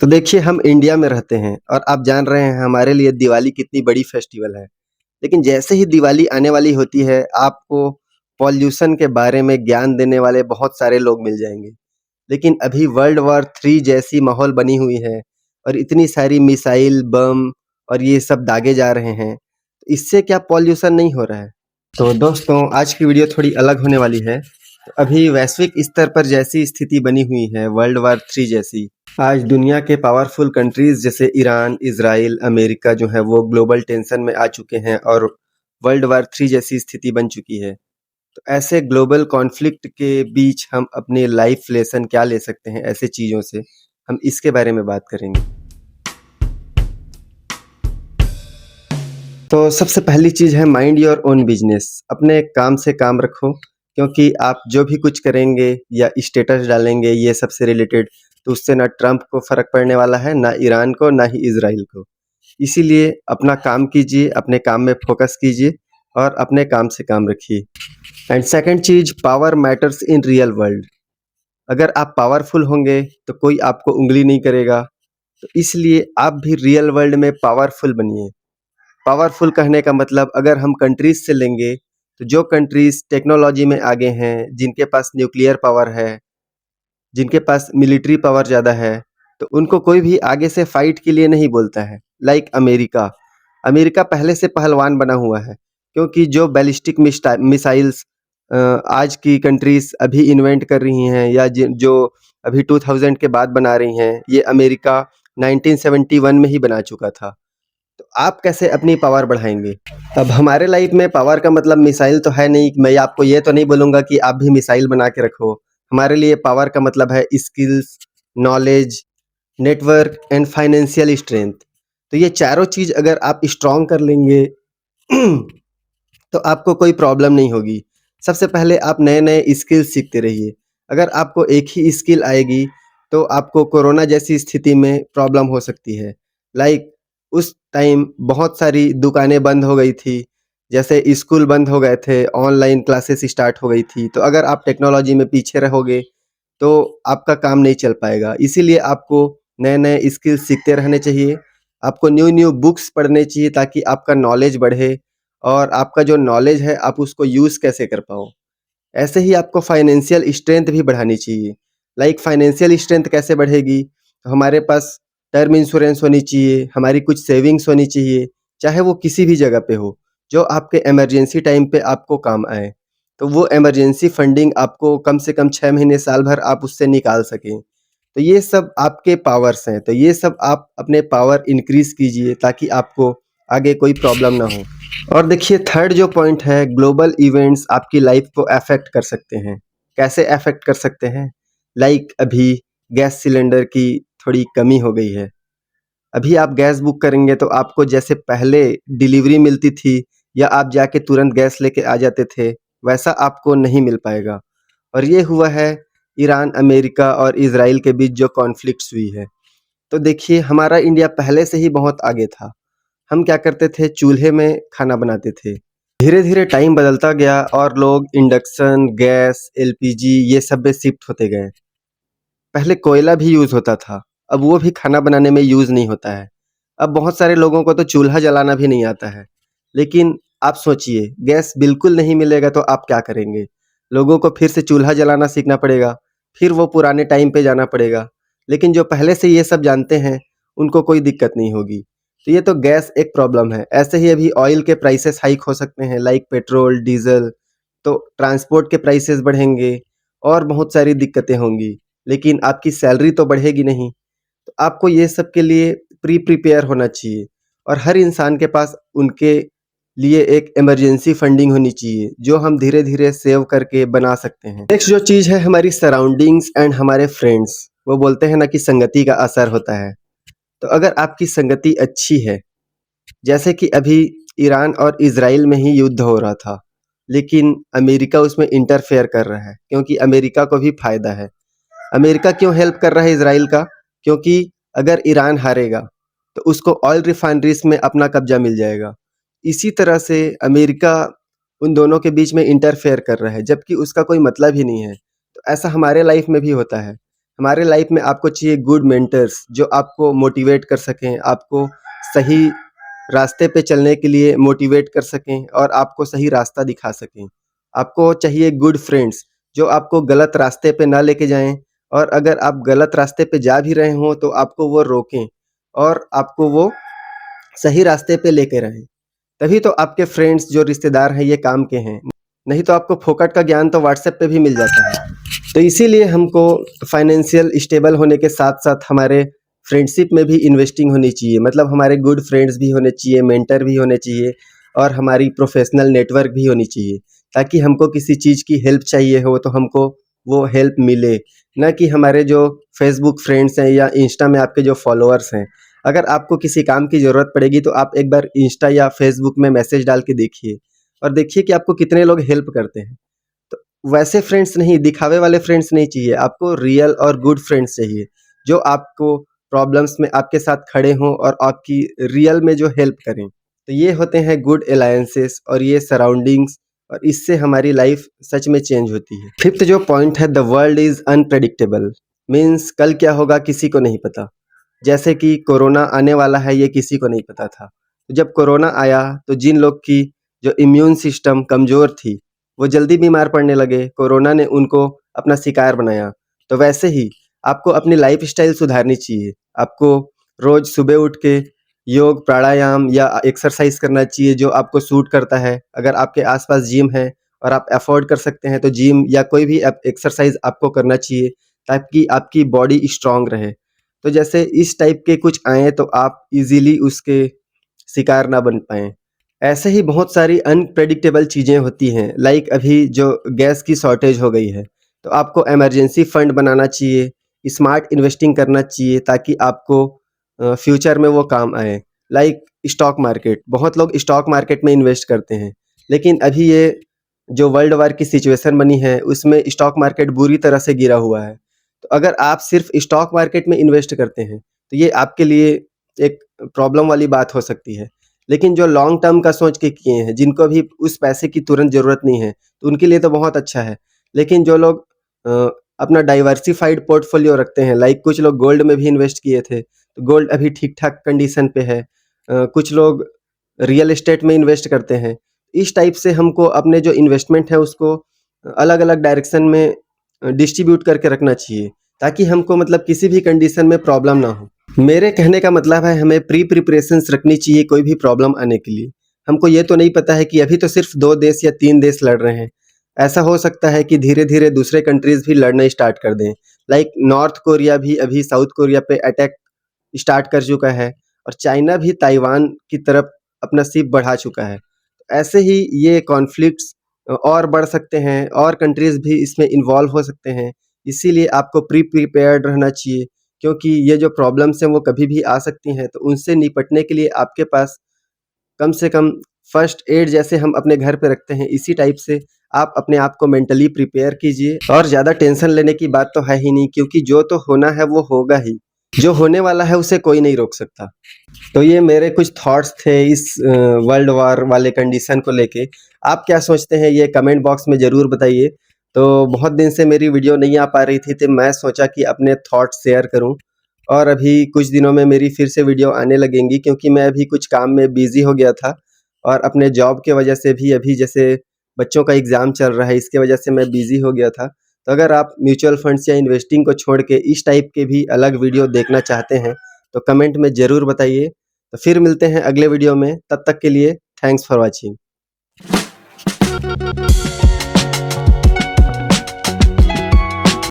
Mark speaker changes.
Speaker 1: तो देखिए हम इंडिया में रहते हैं और आप जान रहे हैं हमारे लिए दिवाली कितनी बड़ी फेस्टिवल है। लेकिन जैसे ही दिवाली आने वाली होती है आपको पॉल्यूशन के बारे में ज्ञान देने वाले बहुत सारे लोग मिल जाएँगे। लेकिन अभी वर्ल्ड वॉर 3 जैसी माहौल बनी हुई है और इतनी सारी मिसाइल, बम और ये सब दागे जा रहे हैं। तो इससे क्या पॉल्यूशन नहीं हो रहा है? तो दोस्तों आज की वीडियो थोड़ी अलग होने वाली है। तो अभी वैश्विक स्तर पर जैसी स्थिति बनी हुई है वर्ल्ड वॉर 3 जैसी, आज दुनिया के पावरफुल कंट्रीज़ जैसे ईरान, इज़राइल, अमेरिका जो है वो ग्लोबल टेंशन में आ चुके हैं और वर्ल्ड वॉर 3 जैसी स्थिति बन चुकी है। तो ऐसे ग्लोबल कॉन्फ्लिक्ट के बीच हम अपने लाइफ लेसन क्या ले सकते हैं ऐसे चीज़ों से, हम इसके बारे में बात करेंगे। तो सबसे पहली चीज़ है माइंड योर ओन बिजनेस। अपने काम से काम रखो, क्योंकि आप जो भी कुछ करेंगे या स्टेटस डालेंगे ये सब से रिलेटेड, तो उससे ना ट्रंप को फ़र्क पड़ने वाला है, ना ईरान को, ना ही इज़राइल को। इसीलिए अपना काम कीजिए, अपने काम में फ़ोकस कीजिए और अपने काम से काम रखिए। And second cheese, power matters in real world. अगर आप पावरफुल होंगे तो कोई आपको उँगली नहीं करेगा, तो इसलिए आप भी रियल वर्ल्ड में पावरफुल बनिए। पावरफुल कहने का मतलब अगर हम कंट्रीज़ से लेंगे, तो जो कंट्रीज़ टेक्नोलॉजी में आगे हैं, जिनके पास न्यूक्लियर पावर है, जिनके पास मिलिट्री पावर ज़्यादा है, तो उनको कोई भी आगे से फाइट के लिए नहीं बोलता है। लाइक अमेरिका, अमेरिका पहले से पहलवान बना हुआ है, क्योंकि जो बैलिस्टिक मिसाइल्स आज की कंट्रीज़ अभी इन्वेंट कर रही हैं या जो अभी 2000 के बाद बना रही हैं, ये अमेरिका 1971 में ही बना चुका था। तो आप कैसे अपनी पावर बढ़ाएँगे? अब हमारे लाइफ में पावर का मतलब मिसाइल तो है नहीं, मैं आपको ये तो नहीं बोलूँगा कि आप भी मिसाइल बना के रखो। हमारे लिए पावर का मतलब है skills, knowledge, network and financial strength. तो ये चारों चीज़ अगर आप स्ट्रॉन्ग कर लेंगे तो आपको कोई प्रॉब्लम नहीं होगी। सबसे पहले आप नए-नए स्किल्स सीखते रहिए। अगर आपको एक ही स्किल आएगी, तो आपको कोरोना जैसी स्थिति में प्रॉब्लम हो सकती है। लाइक उस टाइम बहुत सारी दुकानें बंद हो गई थी, जैसे स्कूल बंद हो गए थे, ऑनलाइन क्लासेस स्टार्ट हो गई थी। तो अगर आप टेक्नोलॉजी में पीछे रहोगे, तो आपका काम नहीं चल पाएगा। इसीलिए आपको नए-नए स्किल्स सीखते रहने चाहिए। आपको न्यू-न्यू बुक्स पढ़ने चाहिए ताकि आपका नॉलेज बढ़े और आपका जो नॉलेज है आप उसको यूज़ कैसे कर पाओ। ऐसे ही आपको फाइनेंशियल स्ट्रेंथ भी बढ़ानी चाहिए। लाइक फाइनेंशियल स्ट्रेंथ कैसे बढ़ेगी? तो हमारे पास टर्म इंश्योरेंस होनी चाहिए, हमारी कुछ सेविंग्स होनी चाहिए, चाहे वो किसी भी जगह पे हो, जो आपके इमरजेंसी टाइम पे आपको काम आए। तो वो इमरजेंसी फंडिंग आपको कम से कम 6 महीने, साल भर आप उससे निकाल सकें। तो ये सब आपके पावर्स हैं, तो ये सब आप अपने पावर इंक्रीज़ कीजिए ताकि आपको आगे कोई प्रॉब्लम ना हो। और देखिए थर्ड जो पॉइंट है, ग्लोबल इवेंट्स आपकी लाइफ को अफेक्ट कर सकते हैं। कैसे अफेक्ट कर सकते हैं? लाइक अभी गैस सिलेंडर की थोड़ी कमी हो गई है। अभी आप गैस बुक करेंगे तो आपको जैसे पहले डिलीवरी मिलती थी या आप जाके तुरंत गैस लेके आ जाते थे, वैसा आपको नहीं मिल पाएगा। और ये हुआ है ईरान, अमेरिका और इज़राइल के बीच जो कॉन्फ्लिक्ट्स हुई है। तो देखिए हमारा इंडिया पहले से ही बहुत आगे था। हम क्या करते थे, चूल्हे में खाना बनाते थे। धीरे-धीरे टाइम बदलता गया और लोग इंडक्शन, गैस, एलपीजी ये सब में शिफ्ट होते गए। पहले कोयला भी यूज़ होता था, अब वो भी खाना बनाने में यूज़ नहीं होता है। अब बहुत सारे लोगों को तो चूल्हा जलाना भी नहीं आता है। लेकिन आप सोचिए, गैस बिल्कुल नहीं मिलेगा तो आप क्या करेंगे? लोगों को फिर से चूल्हा जलाना सीखना पड़ेगा, फिर वो पुराने टाइम पे जाना पड़ेगा। लेकिन जो पहले से ये सब जानते हैं, उनको कोई दिक्कत नहीं होगी। तो ये तो गैस एक प्रॉब्लम है। ऐसे ही अभी ऑयल के प्राइसेस हाइक हो सकते हैं, लाइक पेट्रोल, डीज़ल, तो ट्रांसपोर्ट के प्राइसेस बढ़ेंगे और बहुत सारी दिक्कतें होंगी। लेकिन आपकी सैलरी तो बढ़ेगी नहीं। तो आपको ये सब के लिए प्रिपेयर होना चाहिए और हर इंसान के पास उनके लिए एक इमरजेंसी फंडिंग होनी चाहिए, जो हम धीरे-धीरे सेव करके बना सकते हैं। नेक्स्ट जो चीज़ है हमारी सराउंडिंग्स एंड हमारे फ्रेंड्स, वो बोलते हैं ना कि संगति का असर होता है। तो अगर आपकी संगति अच्छी है, जैसे कि अभी ईरान और इज़राइल में ही युद्ध हो रहा था, लेकिन अमेरिका उसमें इंटरफेयर कर रहा है, क्योंकि अमेरिका को भी फ़ायदा है। अमेरिका क्यों हेल्प कर रहा है इज़राइल का? क्योंकि अगर ईरान हारेगा, तो उसको ऑयल रिफाइनरीज़ में अपना कब्ज़ा मिल जाएगा। इसी तरह से अमेरिका उन दोनों के बीच में इंटरफेयर कर रहा है, जबकि उसका कोई मतलब ही नहीं है। तो ऐसा हमारे लाइफ़ में भी होता है। हमारे लाइफ में आपको चाहिए गुड मेंटर्स जो आपको मोटिवेट कर सकें, आपको सही रास्ते पे चलने के लिए मोटिवेट कर सकें और आपको सही रास्ता दिखा सकें। आपको चाहिए गुड फ्रेंड्स जो आपको गलत रास्ते पे ना लेके जाएँ और अगर आप गलत रास्ते पे जा भी रहे हों तो आपको वो रोकें और आपको वो सही रास्ते पे लेके रहें। तभी तो आपके फ्रेंड्स जो रिश्तेदार हैं ये काम के हैं। नहीं तो आपको फोकट का ज्ञान तो व्हाट्सएप पे भी मिल जाता है। तो इसीलिए हमको फाइनेंशियल स्टेबल होने के साथ-साथ हमारे फ्रेंडशिप में भी इन्वेस्टिंग होनी चाहिए। मतलब हमारे गुड फ्रेंड्स भी होने चाहिए, मेंटर भी होने चाहिए और हमारी प्रोफ़ेशनल नेटवर्क भी होनी चाहिए। ताकि हमको किसी चीज़ की हेल्प चाहिए हो तो हमको वो हेल्प मिले। ना कि हमारे जो फ़ेसबुक फ्रेंड्स हैं या इंस्टा में आपके जो फ़ॉलोअर्स हैं, अगर आपको किसी काम की ज़रूरत पड़ेगी तो आप एक बार इंस्टा या फ़ेसबुक में मैसेज डाल के देखिए और देखिए कि आपको कितने लोग हेल्प करते हैं। तो वैसे फ्रेंड्स नहीं, दिखावे वाले फ्रेंड्स नहीं चाहिए, आपको रियल और गुड फ्रेंड्स चाहिए, जो आपको प्रॉब्लम्स में आपके साथ खड़े हों और आपकी रियल में जो हेल्प करें। तो ये होते हैं गुड अलायंसेस और ये सराउंडिंग्स और इससे हमारी लाइफ सच में चेंज होती है। फिफ्थ जो पॉइंट है the world is unpredictable means कल क्या होगा किसी को नहीं पता। जैसे कि कोरोना आने वाला है ये किसी को नहीं पता था। तो जब कोरोना आया तो जिन लोग की जो इम्यून सिस्टम कमज़ोर थी, वो जल्दी बीमार पड़ने लगे, कोरोना ने उनको अपना शिकार बनाया। तो वैसे ही आपको अपनी लाइफ़स्टाइल सुधारनी चाहिए। आपको रोज़ सुबह उठ के योग, प्राणायाम या एक्सरसाइज़ करना चाहिए जो आपको सूट करता है। अगर आपके आस-पास जिम है और आप अफ़ोर्ड कर सकते हैं तो जिम या कोई भी एक्सरसाइज़ आपको करना चाहिए ताकि आपकी बॉडी स्ट्रॉन्ग रहे। तो जैसे इस टाइप के कुछ आएँ तो आप ईज़िली उसके शिकार ना बन पाएँ। ऐसे ही बहुत सारी अनप्रेडिक्टेबल चीज़ें होती हैं, लाइक अभी जो गैस की शॉर्टेज हो गई है, तो आपको इमरजेंसी फंड बनाना चाहिए, स्मार्ट इन्वेस्टिंग करना चाहिए ताकि आपको फ्यूचर में वो काम आए। लाइक स्टॉक मार्केट, बहुत लोग स्टॉक मार्केट में इन्वेस्ट करते हैं, लेकिन अभी ये जो वर्ल्ड वार की सिचुएशन बनी है, उसमें स्टॉक मार्केट बुरी तरह से गिरा हुआ है। तो अगर आप सिर्फ़ स्टॉक मार्केट में इन्वेस्ट करते हैं, तो ये आपके लिए एक प्रॉब्लम वाली बात हो सकती है। लेकिन जो लॉन्ग टर्म का सोच के किए हैं, जिनको अभी उस पैसे की तुरंत ज़रूरत नहीं है, तो उनके लिए तो बहुत अच्छा है। लेकिन जो लोग अपना डाइवर्सिफ़ाइड पोर्टफ़ोलियो रखते हैं, लाइक कुछ लोग गोल्ड में भी इन्वेस्ट किए थे, तो गोल्ड अभी ठीक-ठाक कंडीशन पे है। कुछ लोग रियल एस्टेट में इन्वेस्ट करते हैं। इस टाइप से हमको अपने जो इन्वेस्टमेंट है उसको अलग-अलग डायरेक्शन में डिस्ट्रीब्यूट करके रखना चाहिए, ताकि हमको मतलब किसी भी कंडीशन में प्रॉब्लम ना हो। मेरे कहने का मतलब है हमें प्रिपरेशंस रखनी चाहिए कोई भी प्रॉब्लम आने के लिए। हमको ये तो नहीं पता है कि अभी तो सिर्फ़ 2 देश या 3 देश लड़ रहे हैं। ऐसा हो सकता है कि धीरे-धीरे दूसरे कंट्रीज़ भी लड़ना स्टार्ट कर दें। लाइक नॉर्थ कोरिया भी अभी साउथ कोरिया पे अटैक स्टार्ट कर चुका है और चाइना भी ताइवान की तरफ अपना सिप बढ़ा चुका है। ऐसे ही ये कॉन्फ्लिक्ट्स और बढ़ सकते हैं और कंट्रीज़ भी इसमें इन्वॉल्व हो सकते हैं। इसीलिए आपको प्रिपेयर्ड रहना चाहिए क्योंकि ये जो प्रॉब्लम्स हैं वो कभी भी आ सकती हैं, तो उनसे निपटने के लिए आपके पास कम से कम फर्स्ट एड जैसे हम अपने घर पे रखते हैं, इसी टाइप से आप अपने आप को मेंटली प्रिपेयर कीजिए और ज़्यादा टेंशन लेने की बात तो है ही नहीं क्योंकि जो तो होना है वो होगा ही। जो होने वाला है उसे कोई नहीं रोक सकता। तो ये मेरे कुछ थॉट्स थे इस वर्ल्ड वॉर वाले कंडीशन को लेके। आप क्या सोचते हैं ये कमेंट बॉक्स में ज़रूर बताइए। तो बहुत दिन से मेरी वीडियो नहीं आ पा रही थी तो मैं सोचा कि अपने थॉट्स शेयर करूं और अभी कुछ दिनों में मेरी फिर से वीडियो आने लगेंगी क्योंकि मैं अभी कुछ काम में बिज़ी हो गया था और अपने जॉब के वजह से भी अभी जैसे बच्चों का एग्ज़ाम चल रहा है इसके वजह से मैं बिज़ी हो गया था। तो अगर आप म्यूचुअल फंड्स या इन्वेस्टिंग को छोड़ के इस टाइप के भी अलग वीडियो देखना चाहते हैं तो कमेंट में ज़रूर बताइए। तो फिर मिलते हैं अगले वीडियो में, तब तक के लिए थैंक्स फॉर वॉचिंग।